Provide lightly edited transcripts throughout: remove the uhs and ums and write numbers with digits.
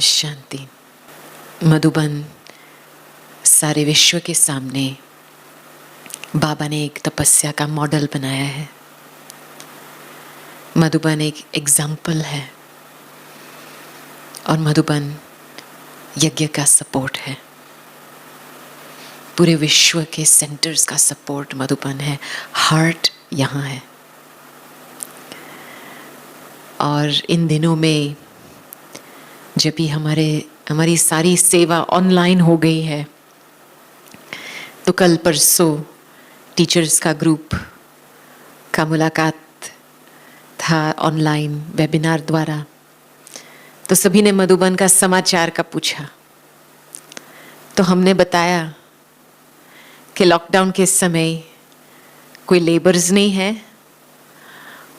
शांति। मधुबन सारे विश्व के सामने बाबा ने एक तपस्या का मॉडल बनाया है। मधुबन एक एग्जाम्पल है और मधुबन यज्ञ का सपोर्ट है। पूरे विश्व के सेंटर्स का सपोर्ट मधुबन है। हार्ट यहाँ है। और इन दिनों में जब भी हमारी सारी सेवा ऑनलाइन हो गई है, तो कल परसों टीचर्स का ग्रुप का मुलाकात था ऑनलाइन वेबिनार द्वारा। तो सभी ने मधुबन का समाचार का पूछा, तो हमने बताया कि लॉकडाउन के समय कोई लेबर्स नहीं है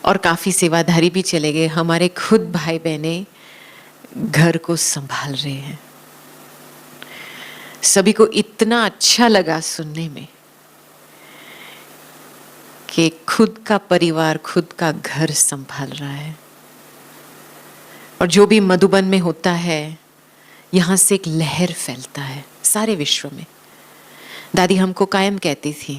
और काफ़ी सेवाधारी भी चले गए। हमारे खुद भाई बहनें घर को संभाल रहे हैं। सभी को इतना अच्छा लगा सुनने में कि खुद का परिवार खुद का घर संभाल रहा है। और जो भी मधुबन में होता है, यहाँ से एक लहर फैलता है सारे विश्व में। दादी हमको कायम कहती थी,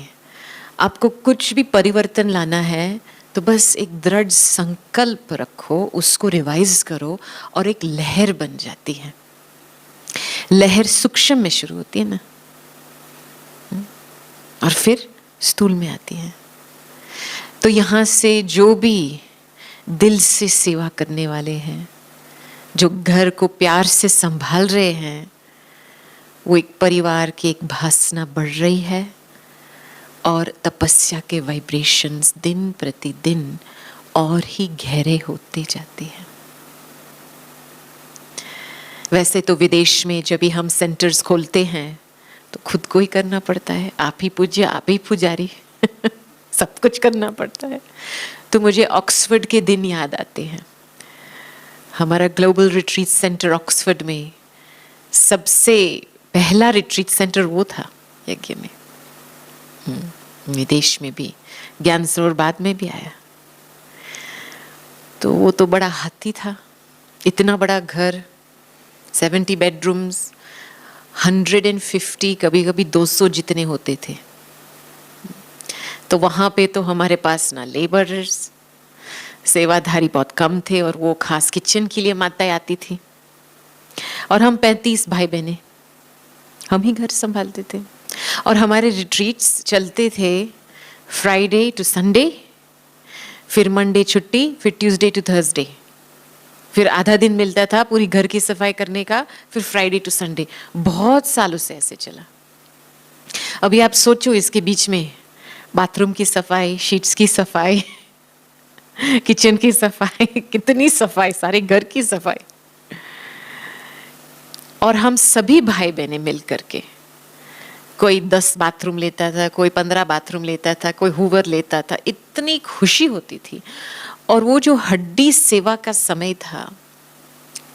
आपको कुछ भी परिवर्तन लाना है तो बस एक दृढ़ संकल्प रखो, उसको रिवाइज करो और एक लहर बन जाती है। लहर सूक्ष्म में शुरू होती है ना, और फिर स्थूल में आती है। तो यहाँ से जो भी दिल से सेवा करने वाले हैं, जो घर को प्यार से संभाल रहे हैं, वो एक परिवार की एक भासना बढ़ रही है और तपस्या के वाइब्रेशंस दिन प्रतिदिन और ही गहरे होते जाते हैं। वैसे तो विदेश में जब भी हम सेंटर्स खोलते हैं तो खुद को ही करना पड़ता है। आप ही पूज्य, आप ही पुजारी सब कुछ करना पड़ता है। तो मुझे ऑक्सफोर्ड के दिन याद आते हैं। हमारा ग्लोबल रिट्रीट सेंटर ऑक्सफोर्ड में सबसे पहला रिट्रीट सेंटर वो था यज्ञ में। विदेश में भी ज्ञान सरोवर बाद में भी आया। तो वो तो बड़ा हाथी था। इतना बड़ा घर, 70 बेडरूम्स, 150 कभी कभी 200 जितने होते थे। तो वहाँ पे तो हमारे पास ना लेबरर्स, सेवाधारी बहुत कम थे और वो खास किचन के लिए माताएं आती थी। और हम 35 भाई बहनें, हम ही घर संभालते थे। और हमारे रिट्रीट्स चलते थे फ्राइडे टू संडे, फिर मंडे छुट्टी, फिर ट्यूसडे टू थर्सडे, फिर आधा दिन मिलता था पूरी घर की सफाई करने का, फिर फ्राइडे टू संडे। बहुत सालों से ऐसे चला। अभी आप सोचो, इसके बीच में बाथरूम की सफाई, शीट्स की सफाई, किचन की सफाई, कितनी सफाई, सारे घर की सफाई। और हम सभी भाई बहनें मिल करके, कोई 10 बाथरूम लेता था, कोई 15 बाथरूम लेता था, कोई हूवर लेता था। इतनी खुशी होती थी। और वो जो हड्डी सेवा का समय था,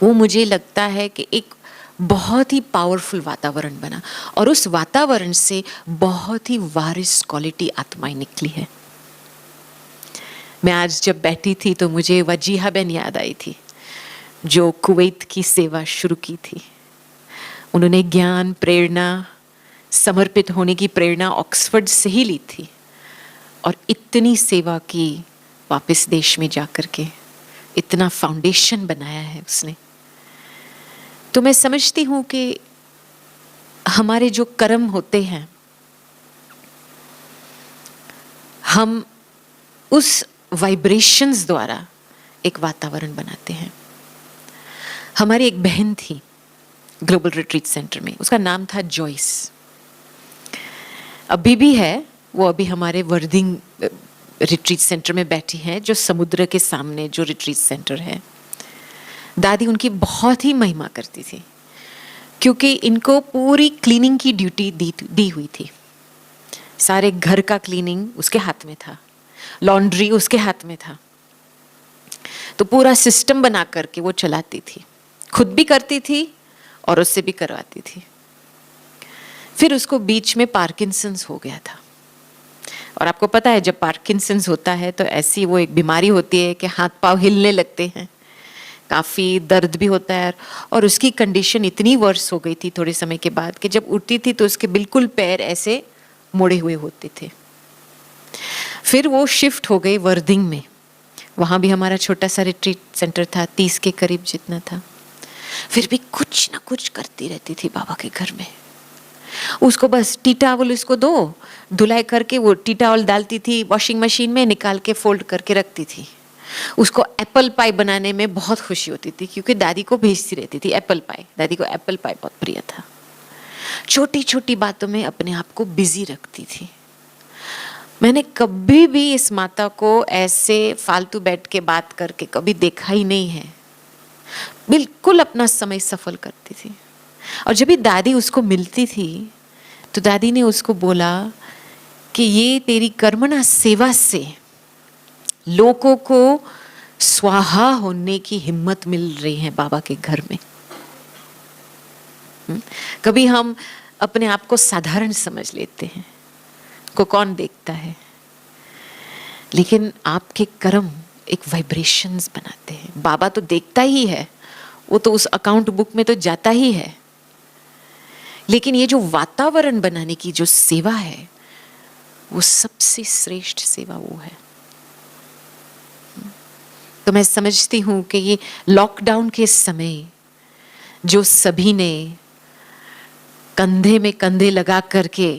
वो मुझे लगता है कि एक बहुत ही पावरफुल वातावरण बना। और उस वातावरण से बहुत ही वारिस क्वालिटी आत्माएं निकली है। मैं आज जब बैठी थी तो मुझे वजीहा बहन याद आई थी, जो कुवैत की सेवा शुरू की थी। उन्होंने ज्ञान, प्रेरणा, समर्पित होने की प्रेरणा ऑक्सफोर्ड से ही ली थी और इतनी सेवा की वापस देश में जाकर के, इतना फाउंडेशन बनाया है उसने। तो मैं समझती हूँ कि हमारे जो कर्म होते हैं, हम उस वाइब्रेशंस द्वारा एक वातावरण बनाते हैं। हमारी एक बहन थी ग्लोबल रिट्रीट सेंटर में, उसका नाम था जॉयस। अभी भी है वो, अभी हमारे वर्दिंग रिट्रीट सेंटर में बैठी हैं, जो समुद्र के सामने जो रिट्रीट सेंटर है। दादी उनकी बहुत ही महिमा करती थी, क्योंकि इनको पूरी क्लीनिंग की ड्यूटी दी हुई थी। सारे घर का क्लीनिंग उसके हाथ में था, लॉन्ड्री उसके हाथ में था। तो पूरा सिस्टम बना करके वो चलाती थी, खुद भी करती थी और उससे भी करवाती थी। फिर उसको बीच में पार्किंसंस हो गया था। और आपको पता है, जब पार्किंसंस होता है तो ऐसी वो एक बीमारी होती है कि हाथ पांव हिलने लगते हैं। काफ़ी दर्द भी होता है, और उसकी कंडीशन इतनी वर्स हो गई थी थोड़े समय के बाद कि जब उठती थी तो उसके बिल्कुल पैर ऐसे मुड़े हुए होते थे। फिर वो शिफ्ट हो गई वर्दिंग में, वहाँ भी हमारा छोटा सा रिट्रीट सेंटर था, 30 के करीब जितना था। फिर भी कुछ ना कुछ करती रहती थी बाबा के घर में। उसको बस टी टॉवल उसको दो, धुलाई करके वो टी टॉवल डालती थी वॉशिंग मशीन में, निकाल के फोल्ड करके रखती थी। उसको एप्पल पाई बनाने में बहुत खुशी होती थी, क्योंकि दादी को भेजती रहती थी एप्पल पाई। दादी को एप्पल पाई बहुत प्रिय था। छोटी छोटी बातों में अपने आप को बिजी रखती थी। मैंने कभी भी इस माता को ऐसे फालतू बैठ के बात करके कभी देखा ही नहीं है। बिल्कुल अपना समय सफल करती थी। और जब भी दादी उसको मिलती थी तो दादी ने उसको बोला कि ये तेरी कर्मणा सेवा से लोगों को स्वाहा होने की हिम्मत मिल रही है बाबा के घर में। कभी हम अपने आप को साधारण समझ लेते हैं, को कौन देखता है, लेकिन आपके कर्म एक वाइब्रेशंस बनाते हैं। बाबा तो देखता ही है, वो तो उस अकाउंट बुक में तो जाता ही है, लेकिन ये जो वातावरण बनाने की जो सेवा है वो सबसे श्रेष्ठ सेवा वो है। तो मैं समझती हूँ कि ये लॉकडाउन के समय जो सभी ने कंधे में कंधे लगा करके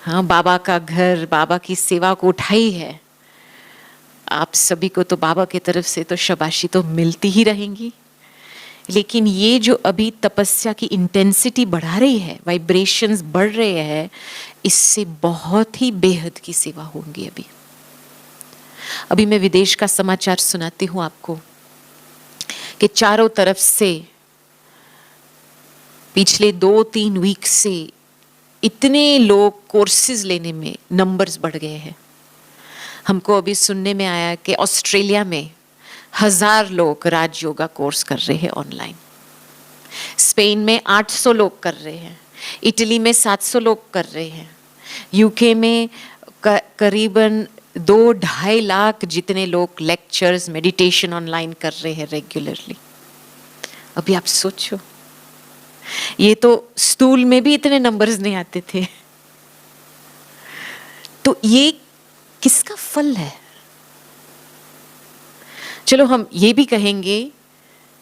हाँ बाबा का घर, बाबा की सेवा को उठाई है, आप सभी को तो बाबा की तरफ से तो शाबाशी तो मिलती ही रहेंगी। लेकिन ये जो अभी तपस्या की इंटेंसिटी बढ़ा रही है, वाइब्रेशंस बढ़ रहे हैं, इससे बहुत ही बेहद की सेवा होंगी। अभी मैं विदेश का समाचार सुनाती हूँ आपको कि चारों तरफ से पिछले 2-3 वीक से इतने लोग कोर्सेज लेने में नंबर्स बढ़ गए हैं। हमको अभी सुनने में आया कि ऑस्ट्रेलिया में 1000 लोग राज योगा कोर्स कर रहे हैं ऑनलाइन। स्पेन में 800 लोग कर रहे हैं, इटली में 700 लोग कर रहे हैं, यूके में करीबन 2-2.5 लाख जितने लोग लेक्चर्स मेडिटेशन ऑनलाइन कर रहे हैं रेगुलरली। अभी आप सोचो, ये तो स्कूल में भी इतने नंबर्स नहीं आते थे। तो ये किसका फल है? चलो हम ये भी कहेंगे,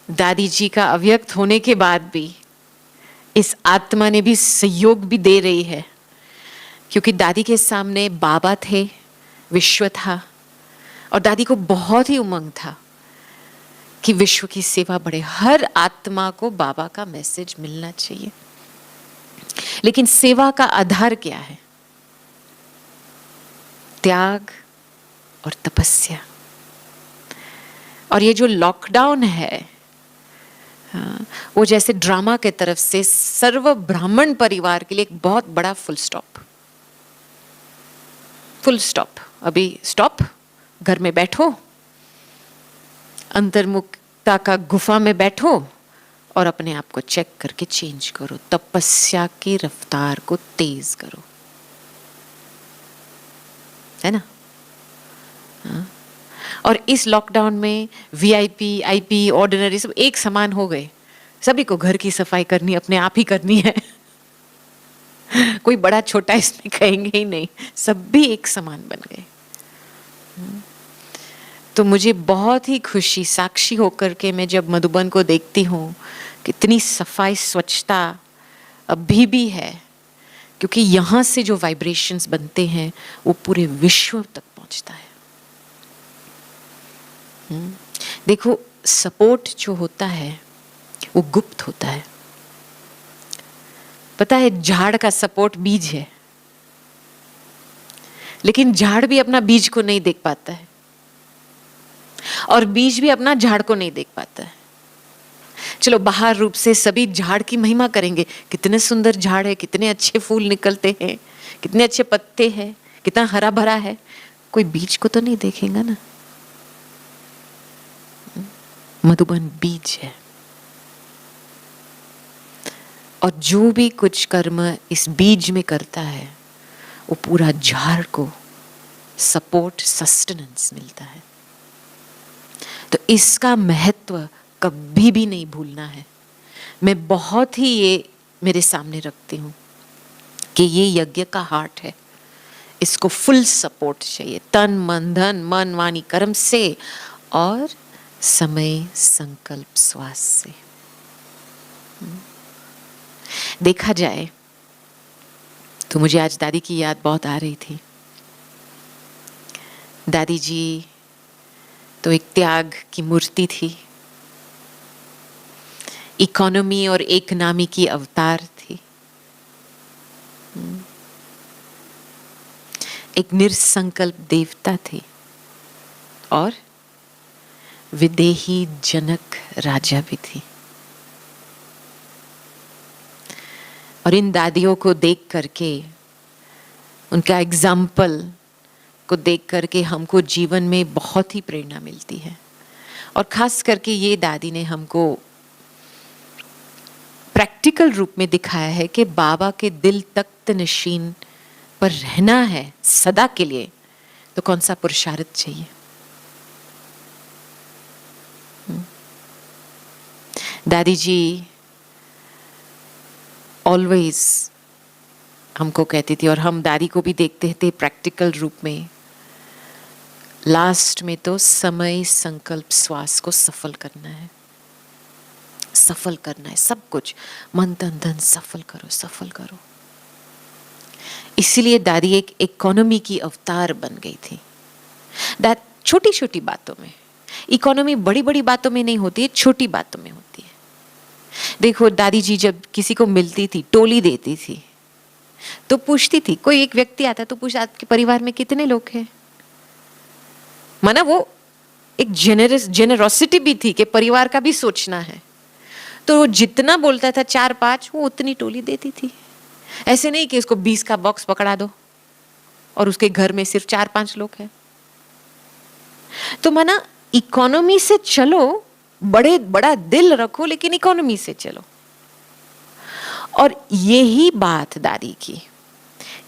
दादी जी का अव्यक्त होने के बाद भी इस आत्मा ने भी सहयोग भी दे रही है, क्योंकि दादी के सामने बाबा थे, विश्व था, और दादी को बहुत ही उमंग था कि विश्व की सेवा बढ़े, हर आत्मा को बाबा का मैसेज मिलना चाहिए। लेकिन सेवा का आधार क्या है? त्याग और तपस्या। और ये जो लॉकडाउन है, वो जैसे ड्रामा के तरफ से सर्व ब्राह्मण परिवार के लिए एक बहुत बड़ा फुल स्टॉप। अभी स्टॉप, घर में बैठो, अंतर्मुखता का गुफा में बैठो और अपने आप को चेक करके चेंज करो, तपस्या की रफ्तार को तेज करो, है ना? हाँ? और इस लॉकडाउन में वीआईपी, आईपी, ऑर्डिनरी सब एक समान हो गए। सभी को घर की सफाई करनी अपने आप ही करनी है। कोई बड़ा छोटा इसमें कहेंगे ही नहीं, सब भी एक समान बन गए। तो मुझे बहुत ही खुशी, साक्षी होकर के मैं जब मधुबन को देखती हूँ, कितनी सफाई स्वच्छता अभी भी है, क्योंकि यहाँ से जो वाइब्रेशंस बनते हैं वो पूरे विश्व तक पहुँचता है। देखो, सपोर्ट जो होता है वो गुप्त होता है। पता है, झाड़ का सपोर्ट बीज है, लेकिन झाड़ भी अपना बीज को नहीं देख पाता है, और बीज भी अपना झाड़ को नहीं देख पाता है। चलो बाहर रूप से सभी झाड़ की महिमा करेंगे, कितने सुंदर झाड़ है, कितने अच्छे फूल निकलते हैं, कितने अच्छे पत्ते हैं, कितना हरा भरा है, कोई बीज को तो नहीं देखेगा ना। मधुबन बीज है, और जो भी कुछ कर्म इस बीज में करता है वो पूरा झाड़ को सपोर्ट, सस्टेनेंस मिलता है। तो इसका महत्व कभी भी नहीं भूलना है। मैं बहुत ही ये मेरे सामने रखती हूँ कि ये यज्ञ का हार्ट है, इसको फुल सपोर्ट चाहिए, तन मन धन मन वाणी कर्म से और समय संकल्प श्वास से। देखा जाए तो मुझे आज दादी की याद बहुत आ रही थी। दादी जी तो एक त्याग की मूर्ति थी, इकोनॉमी और एक नामी की अवतार थी, एक निरसंकल्प देवता थी और विदेही जनक राजा भी थी। और इन दादियों को देख करके, उनका एग्जाम्पल को देख करके हमको जीवन में बहुत ही प्रेरणा मिलती है। और खास करके ये दादी ने हमको प्रैक्टिकल रूप में दिखाया है कि बाबा के दिल तख्त नशीन पर रहना है सदा के लिए, तो कौन सा पुरुषार्थ चाहिए। दादी जी ऑलवेज हमको कहती थी, और हम दादी को भी देखते थे प्रैक्टिकल रूप में, लास्ट में तो समय संकल्प श्वास को सफल करना है, सफल करना है सब कुछ, मन तन धन सफल करो सफल करो। इसलिए दादी एक इकोनॉमी की अवतार बन गई थी। छोटी छोटी बातों में, इकोनॉमी बड़ी बड़ी बातों में नहीं होती है, छोटी बातों में होती है। देखो दादी जी जब किसी को मिलती थी, टोली देती थी, तो पूछती थी, कोई एक व्यक्ति आता तो पूछता आपके परिवार में कितने लोग हैं। माना वो एक जेनरोसिटी भी थी कि परिवार का भी सोचना है। तो वो जितना बोलता था 4-5, वो उतनी टोली देती थी। ऐसे नहीं कि उसको 20 का बॉक्स पकड़ा दो और उसके घर में सिर्फ 4-5 लोग हैं। तो माना इकोनॉमी से चलो, बड़ा दिल रखो, लेकिन इकोनॉमी से चलो। और यही बात दादी की,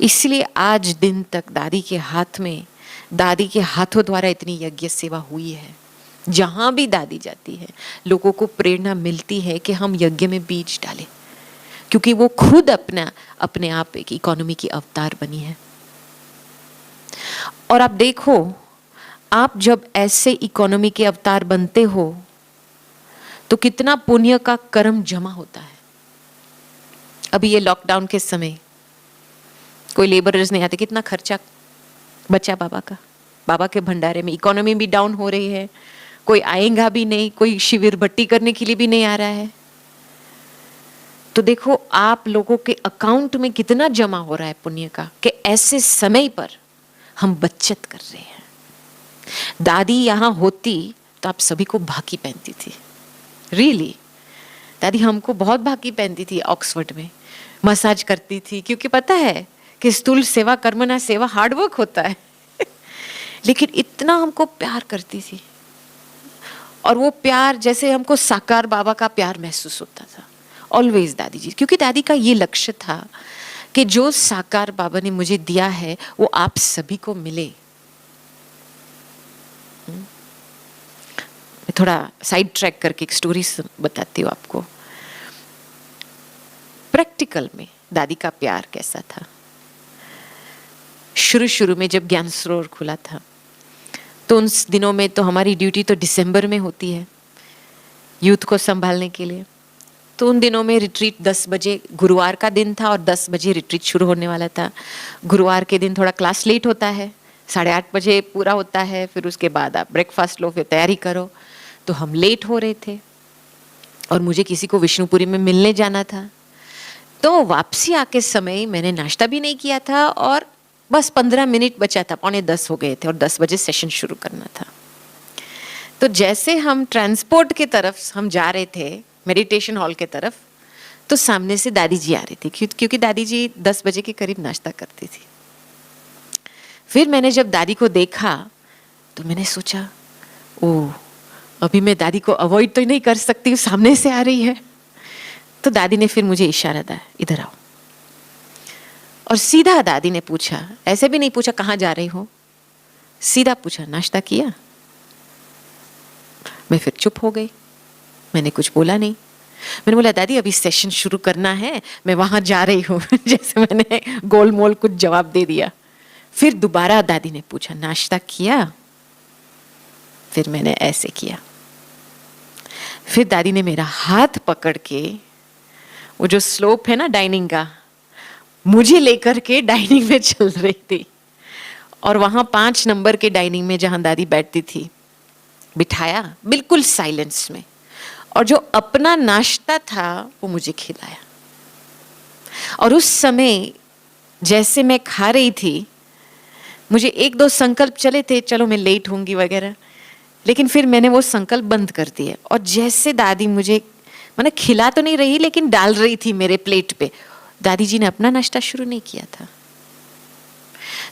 इसलिए आज दिन तक दादी के हाथ में, दादी के हाथों द्वारा इतनी यज्ञ सेवा हुई है। जहां भी दादी जाती है, लोगों को प्रेरणा मिलती है कि हम यज्ञ में बीज डालें, क्योंकि वो खुद अपने आप एक इकोनॉमी की अवतार बनी है। और आप देखो, आप जब ऐसे इकोनॉमी के अवतार बनते हो तो कितना पुण्य का कर्म जमा होता है। अभी ये लॉकडाउन के समय कोई लेबरर्स नहीं आते, कितना खर्चा बचा बाबा का, बाबा के भंडारे में। इकोनॉमी भी डाउन हो रही है, कोई आएगा भी नहीं, कोई शिविर भट्टी करने के लिए भी नहीं आ रहा है। तो देखो आप लोगों के अकाउंट में कितना जमा हो रहा है पुण्य का, कि ऐसे समय पर हम बचत कर रहे हैं। दादी यहां होती तो आप सभी को भाकी पहनती थी, रियली दादी हमको बहुत भाकी पहनती थी। ऑक्सफोर्ड में मसाज करती थी, क्योंकि पता है कि स्थूल सेवा कर्मणा सेवा हार्डवर्क होता है लेकिन इतना हमको प्यार करती थी, और वो प्यार जैसे हमको साकार बाबा का प्यार महसूस होता था ऑलवेज दादी जी। क्योंकि दादी का ये लक्ष्य था कि जो साकार बाबा ने मुझे दिया है वो आप सभी को मिले। मैं थोड़ा साइड ट्रैक करके एक स्टोरी बताती हूँ आपको। प्रैक्टिकल में दादी का प्यार कैसा था। शुरू में जब ज्ञान सरोवर खुला था, तो उन दिनों में तो हमारी ड्यूटी तो दिसंबर में होती है यूथ को संभालने के लिए। तो उन दिनों में रिट्रीट 10 बजे, गुरुवार का दिन था और 10 बजे रिट्रीट शुरू होने वाला था। गुरुवार के दिन थोड़ा क्लास लेट होता है, 8:30 बजे पूरा होता है, फिर उसके बाद आप ब्रेकफास्ट लो, फिर तैयारी करो। तो हम लेट हो रहे थे और मुझे किसी को विष्णुपुरी में मिलने जाना था। तो वापसी आके समय मैंने नाश्ता भी नहीं किया था और बस 15 मिनट बचा था, 9:45 हो गए थे और 10 बजे सेशन शुरू करना था। तो जैसे हम ट्रांसपोर्ट के तरफ हम जा रहे थे, मेडिटेशन हॉल के तरफ, तो सामने से दादी जी आ रही थी, क्योंकि दादी जी 10 बजे के करीब नाश्ता करती थी। फिर मैंने जब दादी को देखा तो मैंने सोचा, ओह अभी मैं दादी को अवॉइड तो नहीं कर सकती, सामने से आ रही है। तो दादी ने फिर मुझे इशारा दिया, इधर आओ। और सीधा दादी ने पूछा, ऐसे भी नहीं पूछा कहाँ जा रही हो, सीधा पूछा नाश्ता किया। मैं फिर चुप हो गई, मैंने कुछ बोला नहीं। मैंने बोला दादी अभी सेशन शुरू करना है, मैं वहां जा रही हूँ। जैसे मैंने गोल मोल कुछ जवाब दे दिया। फिर दोबारा दादी ने पूछा नाश्ता किया? फिर मैंने ऐसे किया। फिर दादी ने मेरा हाथ पकड़ के, वो जो स्लोप है ना डाइनिंग का, मुझे लेकर के डाइनिंग में चल रही थी। और वहां 5 नंबर के डाइनिंग में जहां दादी बैठती थी, बिठाया बिल्कुल साइलेंस में, और जो अपना नाश्ता था वो मुझे खिलाया। और उस समय जैसे मैं खा रही थी, मुझे 1-2 संकल्प चले थे, चलो मैं लेट होंगी वगैरह, लेकिन फिर मैंने वो संकल्प बंद कर दिए। और जैसे दादी मुझे मैंने खिला तो नहीं रही लेकिन डाल रही थी मेरे प्लेट पे, दादी जी ने अपना नाश्ता शुरू नहीं किया था।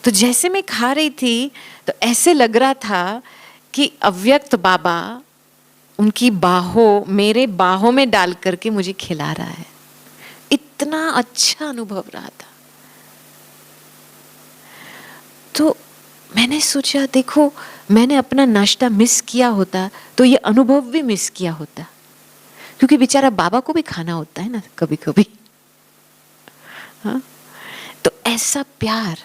तो जैसे मैं खा रही थी तो ऐसे लग रहा था कि अव्यक्त बाबा उनकी बाहों, मेरे बाहों में डाल करके मुझे खिला रहा है। इतना अच्छा अनुभव रहा था। तो मैंने सोचा देखो, मैंने अपना नाश्ता मिस किया होता तो ये अनुभव भी मिस किया होता, क्योंकि बेचारा बाबा को भी खाना होता है ना कभी कभी। हाँ? तो ऐसा प्यार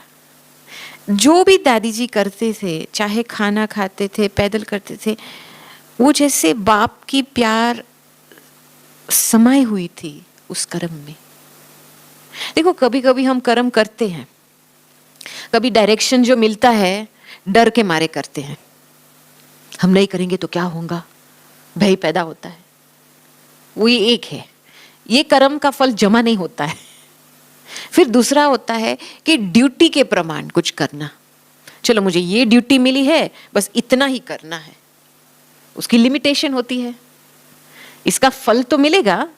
जो भी दादी जी करते थे, चाहे खाना खाते थे, पैदल करते थे, वो जैसे बाप की प्यार समाई हुई थी उस कर्म में। देखो कभी कभी हम कर्म करते हैं, कभी डायरेक्शन जो मिलता है डर के मारे करते हैं, हम नहीं करेंगे तो क्या होगा, भय पैदा होता है। वो ही एक है, ये कर्म का फल जमा नहीं होता है। फिर दूसरा होता है कि ड्यूटी के प्रमाण कुछ करना, चलो मुझे ये ड्यूटी मिली है बस इतना ही करना है, उसकी लिमिटेशन होती है, इसका फल तो मिलेगा,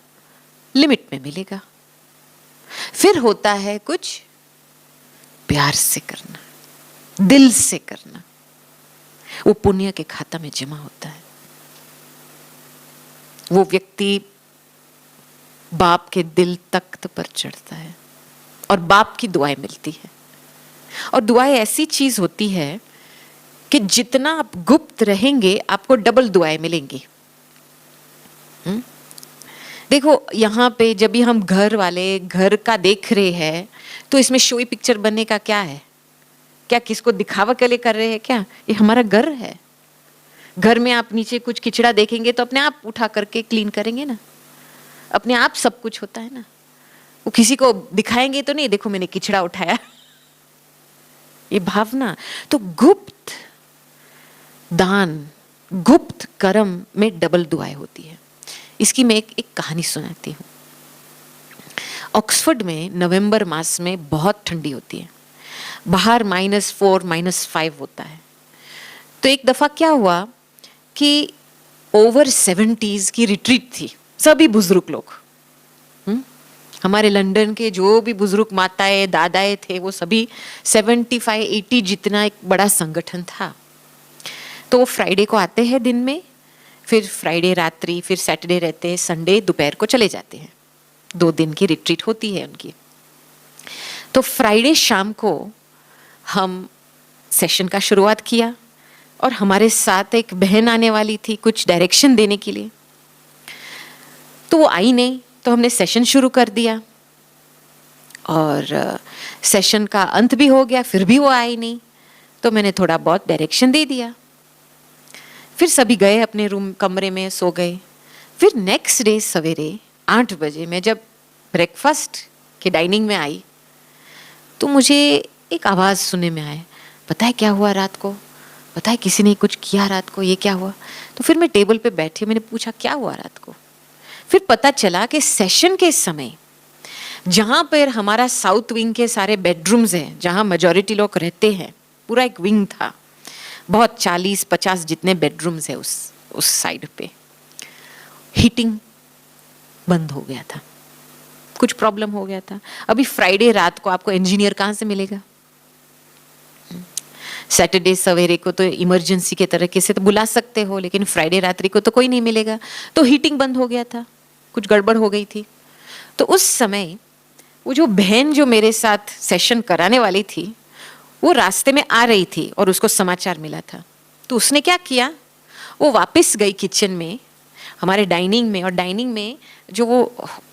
लिमिट में मिलेगा। फिर होता है कुछ प्यार से करना, दिल से करना, वो पुण्य के खाता में जमा होता है। वो व्यक्ति बाप के दिल तख्त पर चढ़ता है और बाप की दुआएं मिलती है। और दुआएं ऐसी चीज होती है कि जितना आप गुप्त रहेंगे आपको डबल दुआएं मिलेंगी। देखो यहाँ पे जब भी हम घर वाले घर का देख रहे हैं तो इसमें शोई पिक्चर बनने का क्या है? क्या किसको दिखावा के लिए कर रहे हैं क्या? ये हमारा घर है। घर में आप नीचे कुछ किचड़ा देखेंगे तो अपने आप उठा करके क्लीन करेंगे ना, अपने आप सब कुछ होता है ना। वो किसी को दिखाएंगे तो नहीं, देखो मैंने किचड़ा उठाया। ये भावना तो गुप्त दान, गुप्त कर्म में डबल दुआएं होती है। इसकी मैं एक कहानी सुनाती हूँ। ऑक्सफोर्ड में नवंबर मास में बहुत ठंडी होती है, बाहर -4 -5 होता है। तो एक दफा क्या हुआ कि ओवर 70s की रिट्रीट थी, सभी बुजुर्ग लोग, हमारे लंदन के जो भी बुजुर्ग माताएं दादाएं थे वो सभी 75-80 जितना एक बड़ा संगठन था। तो वो फ्राइडे को आते हैं दिन में, फिर फ्राइडे रात्रि, फिर सैटरडे रहते हैं, संडे दोपहर को चले जाते हैं। 2 दिन की रिट्रीट होती है उनकी। तो फ्राइडे शाम को हम सेशन का शुरुआत किया और हमारे साथ एक बहन आने वाली थी कुछ डायरेक्शन देने के लिए। तो वो आई नहीं, तो हमने सेशन शुरू कर दिया और सेशन का अंत भी हो गया, फिर भी वो आई नहीं। तो मैंने थोड़ा बहुत डायरेक्शन दे दिया, फिर सभी गए अपने रूम कमरे में सो गए। फिर नेक्स्ट डे सवेरे 8 बजे मैं जब ब्रेकफास्ट के डाइनिंग में आई तो मुझे एक आवाज़ सुनने में आया, पता है क्या हुआ रात को, पता है किसी ने कुछ किया रात को, ये क्या हुआ। तो फिर मैं टेबल पे बैठी, मैंने पूछा क्या हुआ रात को। फिर पता चला कि सेशन के समय जहाँ पर हमारा साउथ विंग के सारे बेडरूम्स हैं, जहाँ मेजॉरिटी लोग रहते हैं, पूरा एक विंग था, बहुत 40-50 जितने बेडरूम्स है उस साइड पे, हीटिंग बंद हो गया था, कुछ प्रॉब्लम हो गया था। अभी फ्राइडे रात को आपको इंजीनियर कहाँ से मिलेगा? सैटरडे सवेरे को तो इमरजेंसी के तरीके से तो बुला सकते हो, लेकिन फ्राइडे रात्रि को तो कोई नहीं मिलेगा। तो हीटिंग बंद हो गया था, कुछ गड़बड़ हो गई थी। तो उस समय वो जो बहन जो मेरे साथ सेशन कराने वाली थी वो रास्ते में आ रही थी और उसको समाचार मिला था। तो उसने क्या किया, वो वापस गई किचन में, हमारे डाइनिंग में, और डाइनिंग में जो वो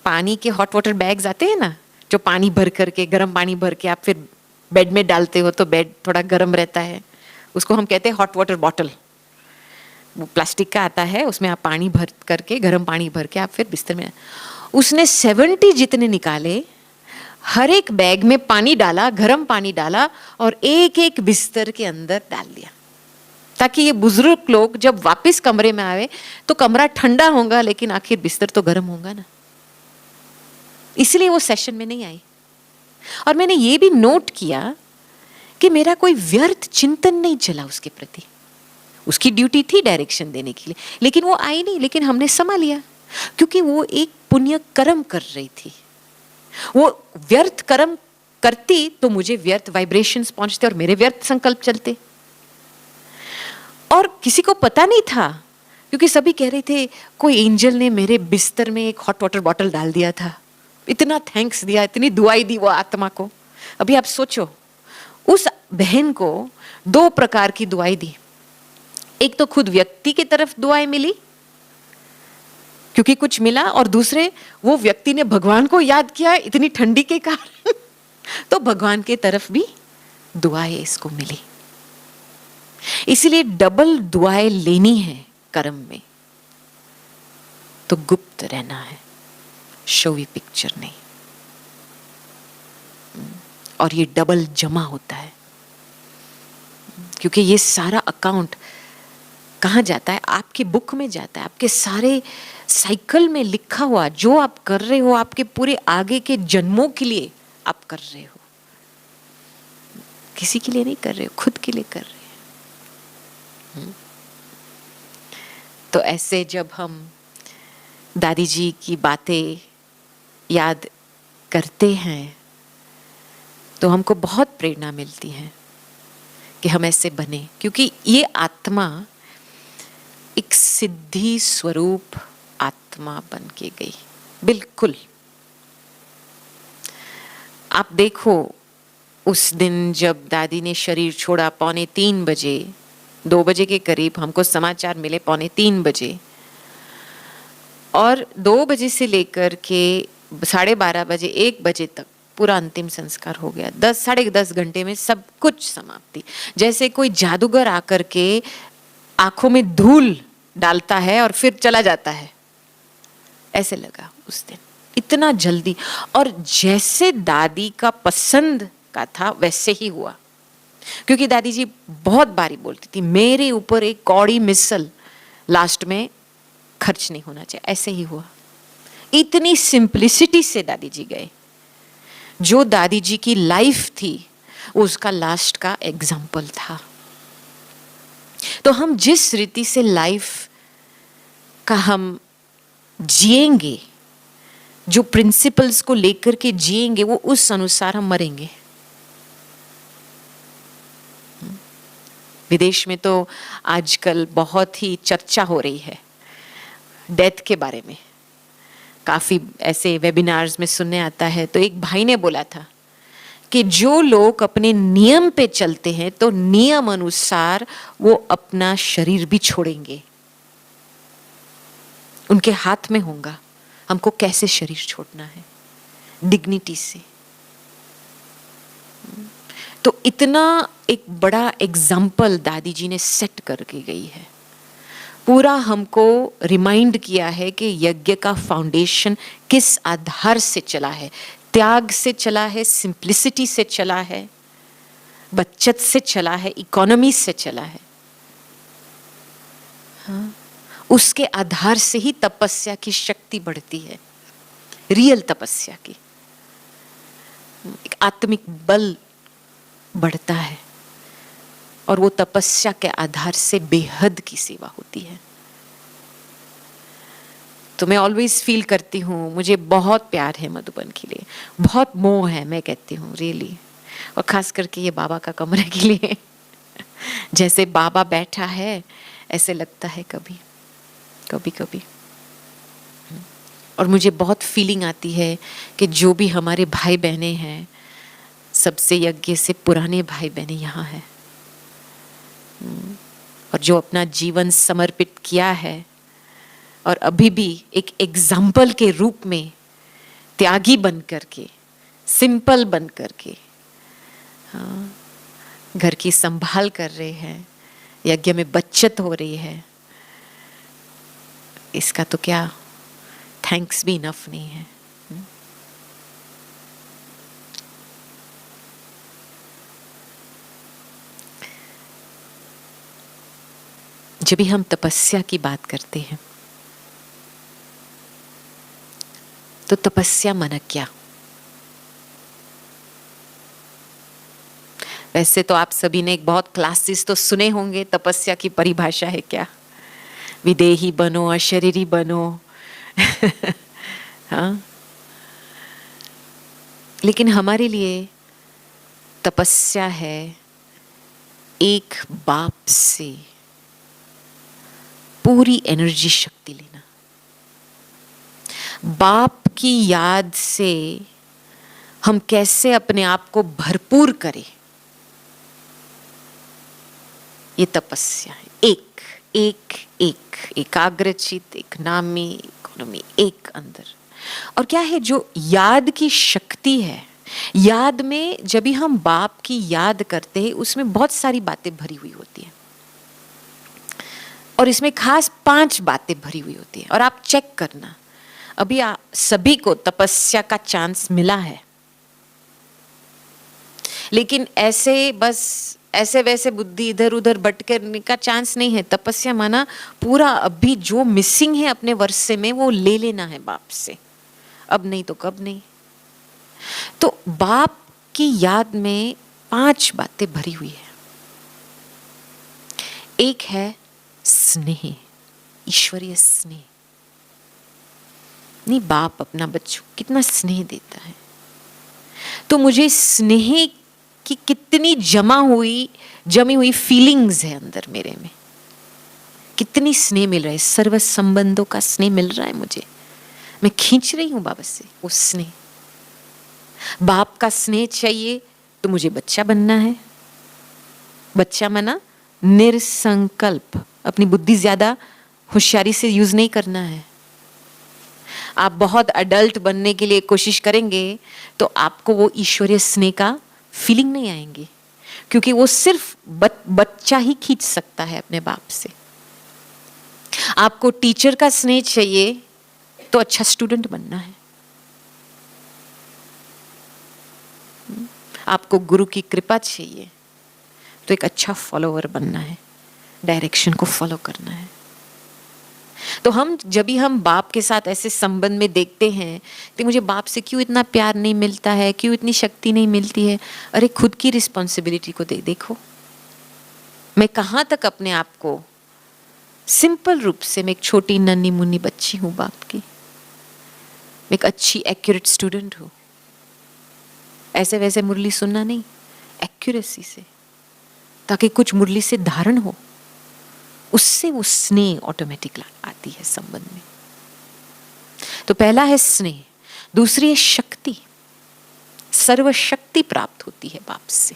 पानी के हॉट वाटर बैग्स आते हैं ना, जो पानी भर करके, गर्म पानी भर के आप फिर बेड में डालते हो तो बेड थोड़ा गर्म रहता है, उसको हम कहते हैं हॉट वाटर बॉटल। वो प्लास्टिक का आता है, उसमें आप पानी भर करके, गर्म पानी भर के आप फिर बिस्तर में, उसने 70 जितने निकाले, हर एक बैग में पानी डाला, गर्म पानी डाला और एक एक बिस्तर के अंदर डाल दिया, ताकि ये बुजुर्ग लोग जब वापस कमरे में आवे तो कमरा ठंडा होगा लेकिन आखिर बिस्तर तो गर्म होगा ना। इसलिए वो सेशन में नहीं आई। और मैंने ये भी नोट किया कि मेरा कोई व्यर्थ चिंतन नहीं चला उसके प्रति। उसकी ड्यूटी थी डायरेक्शन देने के लिए, लेकिन वो आई नहीं, लेकिन हमने संभाल लिया, क्योंकि वो एक पुण्य कर्म कर रही थी। वो व्यर्थ कर्म करती तो मुझे व्यर्थ वाइब्रेशंस पहुंचते और मेरे व्यर्थ संकल्प चलते। और किसी को पता नहीं था, क्योंकि सभी कह रहे थे कोई एंजल ने मेरे बिस्तर में एक हॉट वाटर बॉटल डाल दिया था, इतना थैंक्स दिया, इतनी दुआई दी वो आत्मा को। अभी आप सोचो, उस बहन को 2 प्रकार की दुआई दी। एक तो खुद व्यक्ति की तरफ दुआएं मिली क्योंकि कुछ मिला, और दूसरे वो व्यक्ति ने भगवान को याद किया इतनी ठंडी के कारण तो भगवान के तरफ भी दुआएं इसको मिली। इसलिए डबल दुआएं लेनी है कर्म में, तो गुप्त रहना है, शोवी पिक्चर नहीं। और ये डबल जमा होता है, क्योंकि ये सारा अकाउंट कहाँ जाता है? आपकी बुक में जाता है, आपके सारे साइकिल में लिखा हुआ जो आप कर रहे हो, आपके पूरे आगे के जन्मों के लिए आप कर रहे हो। किसी के लिए नहीं कर रहे हो, खुद के लिए कर रहे हो। तो ऐसे जब हम दादी जी की बातें याद करते हैं तो हमको बहुत प्रेरणा मिलती है कि हम ऐसे बने, क्योंकि ये आत्मा एक सिद्धि स्वरूप आत्मा बन के गई। बिल्कुल आप देखो, उस दिन जब दादी ने शरीर छोड़ा 2:45 बजे, 2 बजे के करीब हमको समाचार मिले, 2:45 बजे, और 2 बजे से लेकर के 12:30 बजे 1 बजे तक पूरा अंतिम संस्कार हो गया। 10-10.5 घंटे में सब कुछ समाप्ति। जैसे कोई जादूगर आकर के आंखों में धूल डालता है और फिर चला जाता है, ऐसे लगा उस दिन, इतना जल्दी। और जैसे दादी का पसंद का था वैसे ही हुआ, क्योंकि दादी जी बहुत बारी बोलती थी मेरे ऊपर एक कौड़ी मिसल लास्ट में खर्च नहीं होना चाहिए। ऐसे ही हुआ। इतनी सिंप्लिसिटी से दादी जी गए। जो दादी जी की लाइफ थी उसका लास्ट का एग्जाम्पल था। तो हम जिस रीति से लाइफ का हम जिएंगे, जो प्रिंसिपल्स को लेकर के जिएंगे, वो उस अनुसार हम मरेंगे। विदेश में तो आजकल बहुत ही चर्चा हो रही है डेथ के बारे में। काफी ऐसे वेबिनार्स में सुनने आता है। तो एक भाई ने बोला था कि जो लोग अपने नियम पे चलते हैं तो नियम अनुसार वो अपना शरीर भी छोड़ेंगे, उनके हाथ में होगा हमको कैसे शरीर छोड़ना है, डिग्निटी से। तो इतना एक बड़ा एग्जाम्पल दादी जी ने सेट करके गई है। पूरा हमको रिमाइंड किया है कि यज्ञ का फाउंडेशन किस आधार से चला है। त्याग से चला है, सिंप्लिसिटी से चला है, बचत से चला है, इकोनॉमी से चला है। हाँ, उसके आधार से ही तपस्या की शक्ति बढ़ती है, रियल तपस्या की। एक आत्मिक बल बढ़ता है और वो तपस्या के आधार से बेहद की सेवा होती है। तो मैं ऑलवेज फील करती हूँ, मुझे बहुत प्यार है मधुबन के लिए, बहुत मोह है, मैं कहती हूँ रियली। और खास करके ये बाबा का कमरे के लिए जैसे बाबा बैठा है ऐसे लगता है कभी कभी कभी। और मुझे बहुत फीलिंग आती है कि जो भी हमारे भाई बहनें हैं, सबसे यज्ञ से पुराने भाई बहनें यहाँ हैं। और जो अपना जीवन समर्पित किया है और अभी भी एक एग्जाम्पल के रूप में त्यागी बन करके, सिंपल बन करके घर की संभाल कर रहे हैं, यज्ञ में बचत हो रही है, इसका तो क्या थैंक्स भी इनफ नहीं है। जब भी हम तपस्या की बात करते हैं तो तपस्या माना क्या? वैसे तो आप सभी ने एक बहुत क्लासेस तो सुने होंगे, तपस्या की परिभाषा है क्या? विदेही बनो, अशरीरी बनो। हाँ, लेकिन हमारे लिए तपस्या है एक बाप से पूरी एनर्जी शक्ति लेना, बाप की याद से हम कैसे अपने आप को भरपूर करें, ये तपस्या है। एक एक एक एकाग्रचित, एक नामी, इकोनॉमी, एक अंदर। और क्या है जो याद की शक्ति है, याद में जब भी हम बाप की याद करते हैं उसमें बहुत सारी बातें भरी हुई होती है, और इसमें खास 5 बातें भरी हुई होती है। और आप चेक करना, अभी सभी को तपस्या का चांस मिला है, लेकिन ऐसे बस ऐसे वैसे बुद्धि इधर उधर भटकने का चांस नहीं है। तपस्या माना पूरा अभी जो मिसिंग है अपने वर्षे में वो ले लेना है बाप से, अब नहीं तो कब नहीं। तो बाप की याद में 5 बातें भरी हुई है। एक है स्नेह, ईश्वरीय स्नेह। नहीं, बाप अपना बच्चों कितना स्नेह देता है, तो मुझे स्नेह की कितनी जमी हुई फीलिंग्स है अंदर मेरे में, कितनी स्नेह मिल रहा है, सर्व संबंधों का स्नेह मिल रहा है मुझे, मैं खींच रही हूं बाबा से वो स्नेह। बाप का स्नेह चाहिए तो मुझे बच्चा बनना है। बच्चा माना निरसंकल्प, अपनी बुद्धि ज्यादा होशियारी से यूज नहीं करना है। आप बहुत अडल्ट बनने के लिए कोशिश करेंगे तो आपको वो ईश्वरीय स्नेह का फीलिंग नहीं आएंगे, क्योंकि वो सिर्फ बच्चा ही खींच सकता है अपने बाप से। आपको टीचर का स्नेह चाहिए तो अच्छा स्टूडेंट बनना है। आपको गुरु की कृपा चाहिए तो एक अच्छा फॉलोअर बनना है, डायरेक्शन को फॉलो करना है। तो जब भी हम बाप के साथ ऐसे संबंध में देखते हैं कि मुझे बाप से क्यों इतना प्यार नहीं मिलता है, क्यों इतनी शक्ति नहीं मिलती है, अरे खुद की रिस्पॉन्सिबिलिटी को देखो। मैं कहाँ तक अपने आप को सिंपल रूप से, मैं एक छोटी नन्ही मुन्नी बच्ची हूँ बाप की, मैं एक अच्छी एक्यूरेट स्टूडेंट हूँ। ऐसे वैसे मुरली सुनना नहीं, एक्यूरेसी से, ताकि कुछ मुरली से धारण हो, उससे वो स्नेह ऑटोमेटिक आती है संबंध में। तो पहला है स्नेह, दूसरी है शक्ति, सर्व शक्ति प्राप्त होती है बाप से,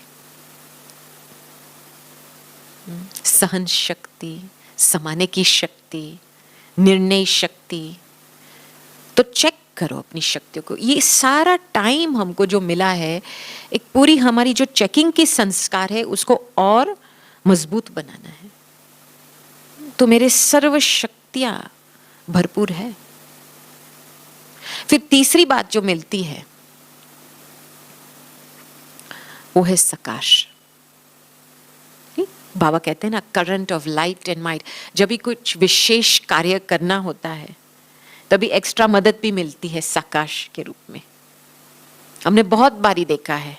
सहन शक्ति, समाने की शक्ति, निर्णय शक्ति। तो चेक करो अपनी शक्तियों को। ये सारा टाइम हमको जो मिला है, एक पूरी हमारी जो चेकिंग की संस्कार है उसको और मजबूत बनाना है। तो मेरे सर्व शक्तियां भरपूर है। फिर तीसरी बात जो मिलती है वो है सकाश। बाबा कहते हैं ना, current of light and might. जब भी कुछ विशेष कार्य करना होता है तभी एक्स्ट्रा मदद भी मिलती है सकाश के रूप में। हमने बहुत बारी देखा है,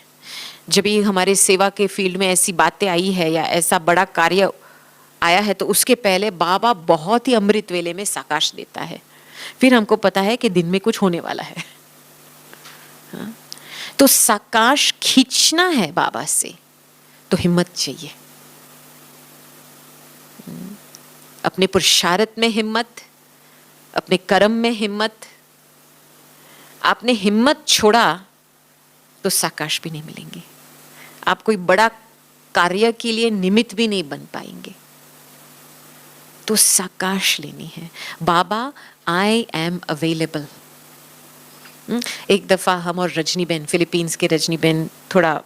जब भी हमारे सेवा के फील्ड में ऐसी बातें आई है या ऐसा बड़ा कार्य आया है तो उसके पहले बाबा बहुत ही अमृत वेले में सकाश देता है, फिर हमको पता है कि दिन में कुछ होने वाला है। हाँ? तो सकाश खींचना है बाबा से तो हिम्मत चाहिए, अपने पुरुषार्थ में हिम्मत, अपने कर्म में हिम्मत। आपने हिम्मत छोड़ा तो सकाश भी नहीं मिलेंगे, आप कोई बड़ा कार्य के लिए निमित्त भी नहीं बन पाएंगे। तो साकाश लेनी है। बाबा आई एम अवेलेबल। एक दफ़ा हम और रजनी बेन, फिलीपींस के रजनी बेन, थोड़ा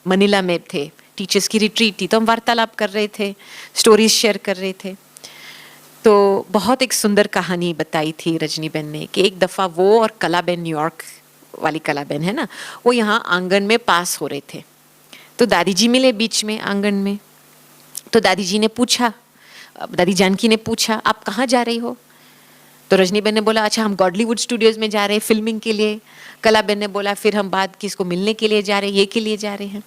मनीला में थे, टीचर्स की रिट्रीट थी, तो हम वार्तालाप कर रहे थे, स्टोरीज शेयर कर रहे थे। तो बहुत एक सुंदर कहानी बताई थी रजनी बेन ने कि एक दफ़ा वो और कला बेन, न्यूयॉर्क वाली कला बेन है ना, वो यहाँ आंगन में पास हो रहे थे। तो दादी जी मिले बीच में आंगन में। तो दादी जी ने पूछा, दादी जानकी ने पूछा, आप कहाँ जा रही हो? तो रजनी बेन ने बोला, अच्छा हम गॉडलीवुड स्टूडियोज में जा रहे हैं फिल्मिंग के लिए। कला बेन ने बोला, फिर हम बाद किसको मिलने के लिए जा रहे हैं, ये के लिए जा रहे हैं।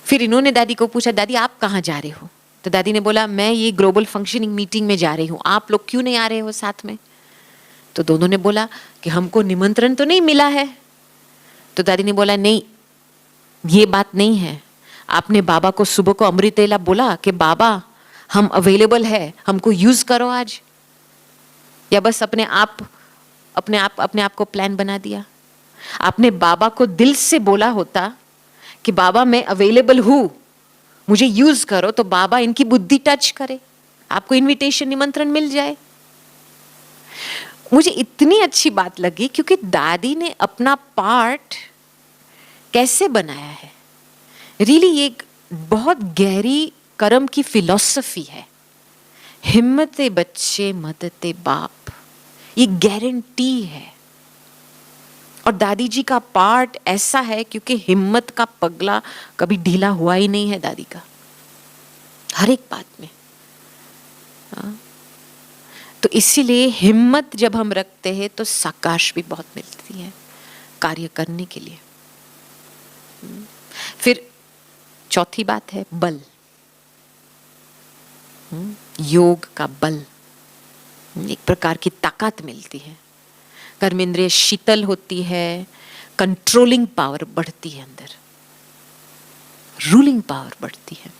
फिर इन्होंने दादी को पूछा, दादी आप कहाँ जा रहे हो? तो दादी ने बोला, मैं ये ग्लोबल फंक्शनिंग मीटिंग में जा रही हूँ, आप लोग क्यों नहीं आ रहे हो साथ में? तो दोनों ने बोला कि हमको निमंत्रण तो नहीं मिला है। तो दादी ने बोला, नहीं ये बात नहीं है, आपने बाबा को सुबह को अमृतेला बोला कि बाबा हम अवेलेबल है, हमको यूज करो आज, या बस अपने आप को प्लान बना दिया? आपने बाबा को दिल से बोला होता कि बाबा मैं अवेलेबल हूं, मुझे यूज करो, तो बाबा इनकी बुद्धि टच करे, आपको इनविटेशन, निमंत्रण मिल जाए। मुझे इतनी अच्छी बात लगी क्योंकि दादी ने अपना पार्ट कैसे बनाया है। रियली ये एक बहुत गहरी कर्म की फिलॉसफी है। हिम्मते बच्चे मदते बाप, ये गारंटी है। और दादी जी का पार्ट ऐसा है क्योंकि हिम्मत का पगला कभी ढीला हुआ ही नहीं है दादी का, हर एक बात में। तो इसीलिए हिम्मत जब हम रखते हैं तो साकाश भी बहुत मिलती है कार्य करने के लिए। फिर चौथी बात है बल, योग का बल, एक प्रकार की ताकत मिलती है। कर्मेंद्रिय शीतल होती है, कंट्रोलिंग पावर बढ़ती है, अंदर रूलिंग पावर बढ़ती है,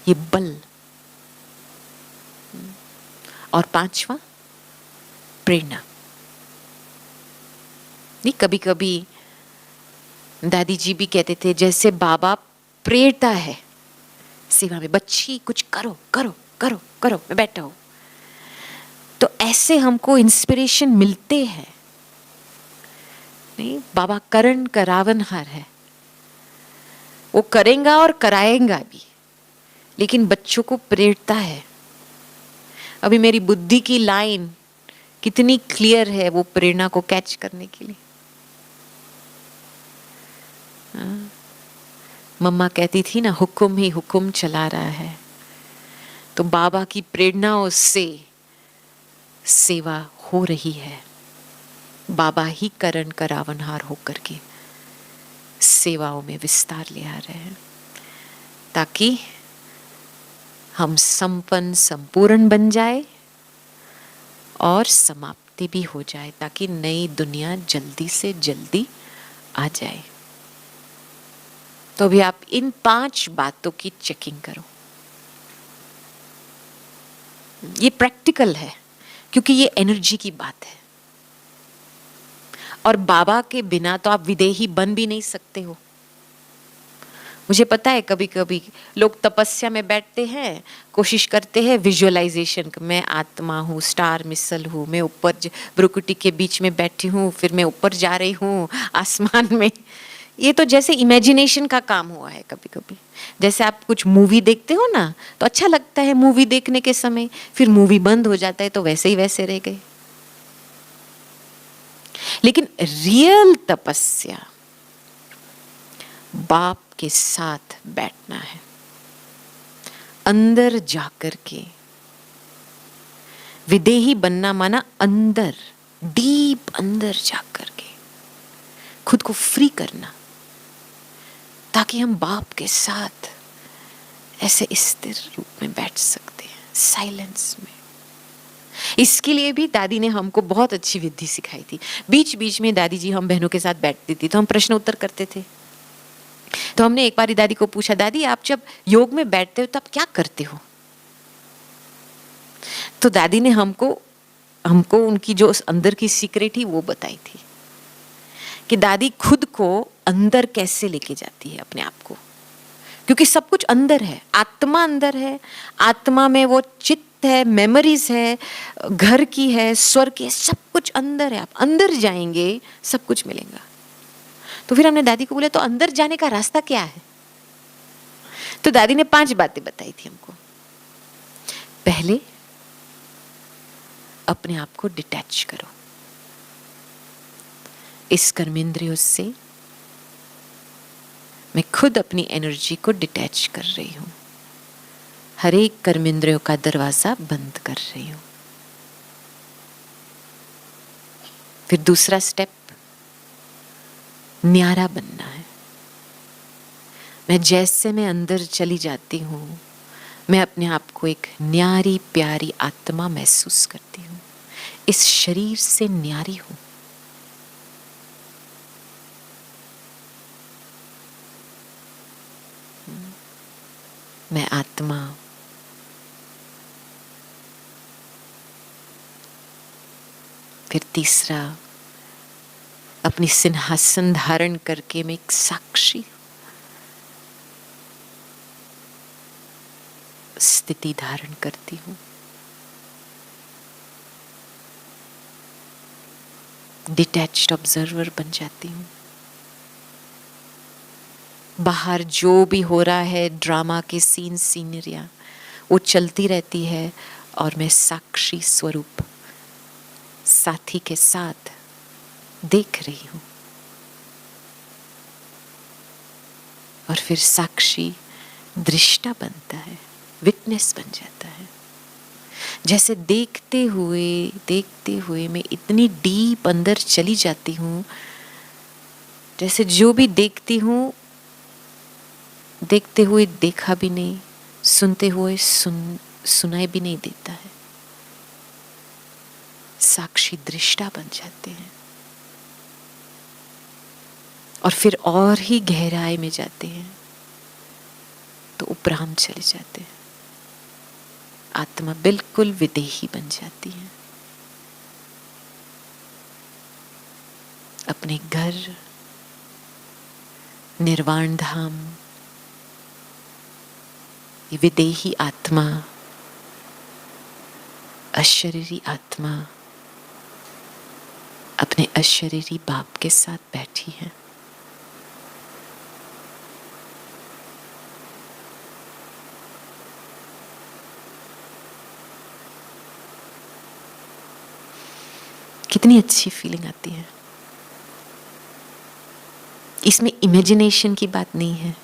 ये बल। और पांचवा प्रेरणा। नहीं, कभी कभी दादी जी भी कहते थे जैसे बाबा प्रेरता है सेवा में, बच्ची कुछ करो करो करो करो, मैं बैठा हूं। तो ऐसे हमको इंस्पिरेशन मिलते हैं। नहीं, बाबा करण करावनहार है, वो करेगा और कराएगा भी, लेकिन बच्चों को प्रेरता है। अभी मेरी बुद्धि की लाइन कितनी क्लियर है वो प्रेरणा को कैच करने के लिए। मम्मा कहती थी ना, हुक्म ही हुक्म चला रहा है। तो बाबा की प्रेरणाओं से सेवा हो रही है। बाबा ही करण करावनहार होकर के सेवाओं में विस्तार ले आ रहे हैं, ताकि हम संपन्न संपूर्ण बन जाए और समाप्ति भी हो जाए, ताकि नई दुनिया जल्दी से जल्दी आ जाए। तो अभी आप इन 5 बातों की चेकिंग करो। ये प्रैक्टिकल है क्योंकि ये एनर्जी की बात है, और बाबा के बिना तो आप विदेही बन भी नहीं सकते हो। मुझे पता है कभी कभी लोग तपस्या में बैठते हैं, कोशिश करते हैं विजुअलाइजेशन, मैं आत्मा हूँ, स्टार मिसल हूँ, मैं ऊपर भ्रुकुटी के बीच में बैठी हूँ, फिर मैं ऊपर जा रही हूँ आसमान में। ये तो जैसे इमेजिनेशन का काम हुआ है कभी कभी। जैसे आप कुछ मूवी देखते हो ना, तो अच्छा लगता है मूवी देखने के समय, फिर मूवी बंद हो जाता है तो वैसे ही वैसे रह गए। लेकिन रियल तपस्या बाप के साथ बैठना है, अंदर जाकर के। विदेही बनना माना अंदर, डीप अंदर जाकर के खुद को फ्री करना, ताकि हम बाप के साथ ऐसे स्थिर रूप में बैठ सकते हैं, साइलेंस में। इसके लिए भी दादी ने हमको बहुत अच्छी विधि सिखाई थी। बीच बीच में दादी जी हम बहनों के साथ बैठती थी तो हम प्रश्न उत्तर करते थे। तो हमने एक बार दादी को पूछा, दादी आप जब योग में बैठते हो तो आप क्या करते हो? तो दादी ने हमको उनकी जो अंदर की सीक्रेट थी वो बताई थी कि दादी खुद को अंदर कैसे लेके जाती है अपने आप को। क्योंकि सब कुछ अंदर है, आत्मा अंदर है, आत्मा में वो चित्त है, मेमोरीज है, घर की है, स्वर्ग की है, सब कुछ अंदर है। आप अंदर जाएंगे सब कुछ मिलेगा। तो फिर हमने दादी को बोला तो अंदर जाने का रास्ता क्या है? तो दादी ने 5 बातें बताई थी हमको। पहले अपने आप को डिटैच करो इस कर्मेंद्रियों से। मैं खुद अपनी एनर्जी को डिटैच कर रही हूं, हर एक कर्मेंद्रियों का दरवाजा बंद कर रही हूं। फिर दूसरा स्टेप, न्यारा बनना है। मैं अंदर चली जाती हूं, मैं अपने आप को एक न्यारी प्यारी आत्मा महसूस करती हूं, इस शरीर से न्यारी हूं। मैं आत्मा। फिर तीसरा, अपनी सिंहासन धारण करके मैं एक साक्षी स्थिति धारण करती हूं। डिटैच्ड ऑब्जर्वर बन जाती हूं। बाहर जो भी हो रहा है, ड्रामा के सीन सीनरियां, वो चलती रहती है और मैं साक्षी स्वरूप साथी के साथ देख रही हूं। और फिर साक्षी दृष्टा बनता है, विटनेस बन जाता है। जैसे देखते हुए मैं इतनी डीप अंदर चली जाती हूं, जैसे जो भी देखती हूं, देखते हुए देखा भी नहीं, सुनते हुए सुनाई भी नहीं देता है। साक्षी दृष्टा बन जाते हैं और फिर और ही गहराई में जाते हैं तो उपराम चले जाते हैं। आत्मा बिल्कुल विदेही बन जाती है। अपने घर, निर्वाण धाम, ये विदेही आत्मा, अशरीरी आत्मा अपने अशरीरी बाप के साथ बैठी है। कितनी अच्छी फीलिंग आती है। इसमें इमेजिनेशन की बात नहीं है,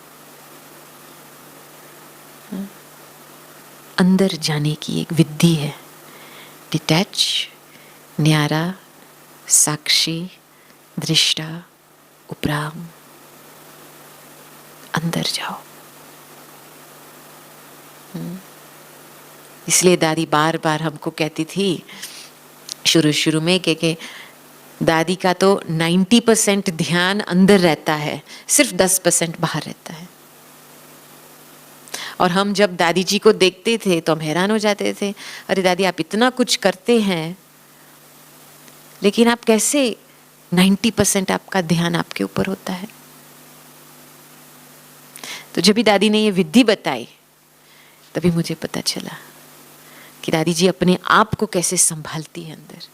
अंदर जाने की एक विधि है। डिटैच, न्यारा, साक्षी, दृष्टा, उपराम, अंदर जाओ। इसलिए दादी बार बार हमको कहती थी शुरू में कि दादी का तो 90% ध्यान अंदर रहता है, सिर्फ 10% बाहर रहता है। और हम जब दादी जी को देखते थे तो हम हैरान हो जाते थे, अरे दादी आप इतना कुछ करते हैं लेकिन आप कैसे 90% आपका ध्यान आपके ऊपर होता है। तो जब भी दादी ने ये विधि बताई तभी मुझे पता चला कि दादी जी अपने आप को कैसे संभालती है अंदर।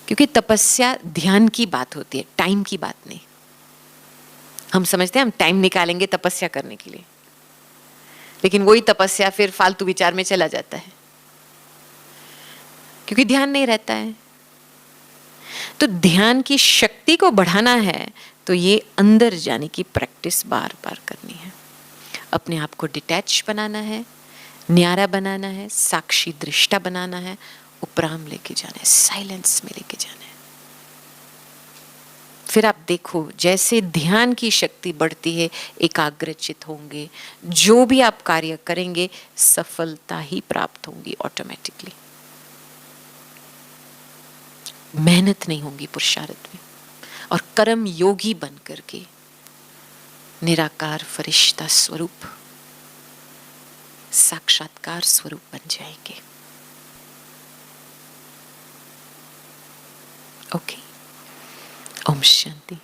क्योंकि तपस्या ध्यान की बात होती है, टाइम की बात नहीं। हम समझते हैं हम टाइम निकालेंगे तपस्या करने के लिए, लेकिन वही तपस्या फिर फालतू विचार में चला जाता है क्योंकि ध्यान नहीं रहता है। तो ध्यान की शक्ति को बढ़ाना है तो ये अंदर जाने की प्रैक्टिस बार बार करनी है। अपने आप को डिटैच बनाना है, न्यारा बनाना है, साक्षी दृष्टा बनाना है, उपराम लेके जाना है, साइलेंस में लेके जाना है। फिर आप देखो जैसे ध्यान की शक्ति बढ़ती है, एकाग्रचित होंगे, जो भी आप कार्य करेंगे सफलता ही प्राप्त होंगी ऑटोमेटिकली। मेहनत नहीं होगी पुरुषार्थ में, और कर्म योगी बन करके निराकार फरिश्ता स्वरूप, साक्षात्कार स्वरूप बन जाएंगे। ओके, ओम शांति।